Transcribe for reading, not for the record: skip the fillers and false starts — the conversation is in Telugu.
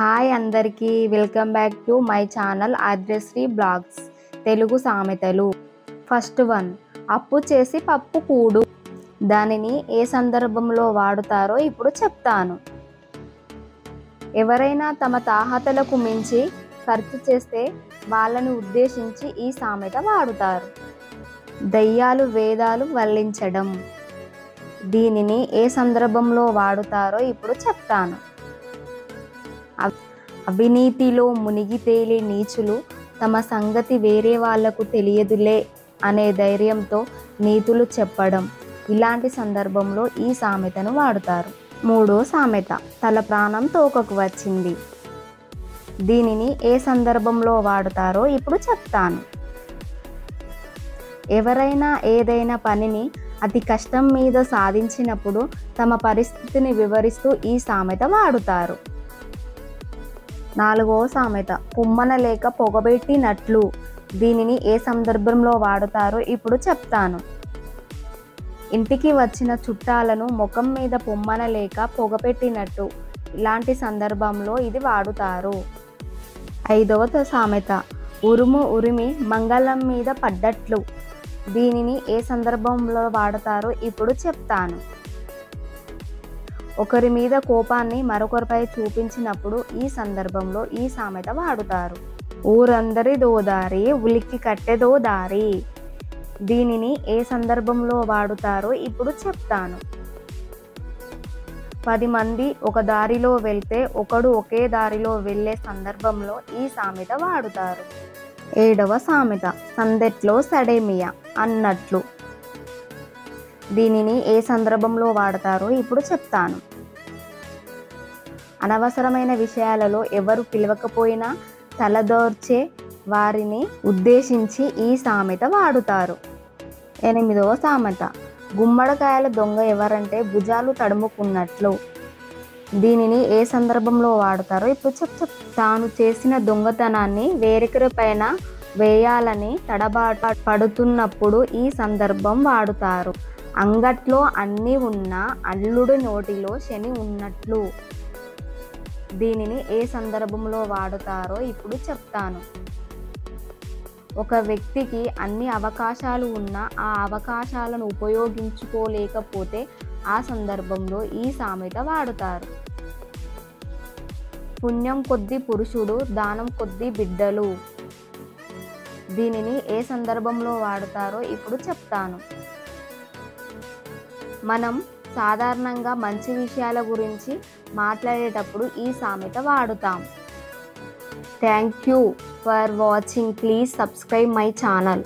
హాయ్ అందరికీ welcome back to my channel Adrasri blogs Telugu సామెతలు. ఫస్ట్ వన్, అప్పు చేసి పప్పు కూడు. దానిని ఏ సందర్భంలో వాడుతారో ఇప్పుడు చెప్తాను. ఎవరైనా తమ తాహతలకు మించి ఖర్చు చేస్తే వాళ్ళని ఉద్దేశించి ఈ సామెత వాడుతారు. దయ్యాలు వేదాలు వల్లించడం. దీనిని ఏ సందర్భంలో వాడుతారో ఇప్పుడు చెప్తాను. అవినీతిలో మునిగి తేలే నీచులు తమ సంగతి వేరే వాళ్లకు తెలియదులే అనే ధైర్యంతో నీతులు చెప్పడం. ఇలాంటి సందర్భంలో ఈ సామెతను వాడుతారు. మూడో సామెత, తల ప్రాణం తోకకు వచ్చింది. దీనిని ఏ సందర్భంలో వాడుతారో ఇప్పుడు చెప్తాను. ఎవరైనా ఏదైనా పనిని అతి కష్టం మీద సాధించినప్పుడు తమ పరిస్థితిని వివరిస్తూ ఈ సామెత వాడుతారు. నాలుగవ సామెత, పుమ్మన లేక పొగబెట్టినట్లు. దీనిని ఏ సందర్భంలో వాడుతారో ఇప్పుడు చెప్తాను. ఇంటికి వచ్చిన చుట్టాలను ముఖం మీద పొమ్మన లేక పొగపెట్టినట్టు. ఇలాంటి సందర్భంలో ఇది వాడుతారు. ఐదవ సామెత, ఉరుము ఉరిమి మంగళం మీద పడ్డట్లు. దీనిని ఏ సందర్భంలో వాడతారో ఇప్పుడు చెప్తాను. ఒకరి మీద కోపాన్ని మరొకరిపై చూపించినప్పుడు ఈ సందర్భంలో ఈ సామెత వాడుతారు. ఊరందరి దోదారి ఉలిక్కి కట్టెదో దారి. దీనిని ఏ సందర్భంలో వాడుతారో ఇప్పుడు చెప్తాను. 10 మంది ఒక దారిలో వెళ్తే ఒకడు ఒకే దారిలో వెళ్ళే సందర్భంలో ఈ సామెత వాడుతారు. ఏడవ సామెత, సందెట్లో సడేమియా అన్నట్లు. దీనిని ఏ సందర్భంలో వాడతారో ఇప్పుడు చెప్తాను. అనవసరమైన విషయాలలో ఎవరు పిలవకపోయినా తలదోర్చే వారిని ఉద్దేశించి ఈ సామెత వాడుతారు. ఎనిమిదవ సామెత, గుమ్మడికాయల దొంగ ఎవరంటే భుజాలు తడుముకున్నట్లు. దీనిని ఏ సందర్భంలో వాడతారో ఇప్పుడు తాను చేసిన దొంగతనాన్ని వేరొకరి పైన వేయాలని తడబాటు పడుతున్నప్పుడు ఈ సందర్భం వాడుతారు. అంగట్లో అన్నీ ఉన్నా అల్లుడి నోటిలో శని ఉన్నట్లు. దీనిని ఏ సందర్భంలో వాడుతారో ఇప్పుడు చెప్తాను. ఒక వ్యక్తికి అన్ని అవకాశాలు ఉన్నా ఆ అవకాశాలను ఉపయోగించుకోలేకపోతే ఆ సందర్భంలో ఈ సామెత వాడుతారు. పుణ్యం కొద్ది పురుషుడు, దానం కొద్ది బిడ్డలు. దీనిని ఏ సందర్భంలో వాడుతారో ఇప్పుడు చెప్తాను. మనం సాధారణంగా మంచి విషయాల గురించి మాట్లాడేటప్పుడు ఈ సామెత వాడుతాం. Thank you for watching. Please subscribe my channel.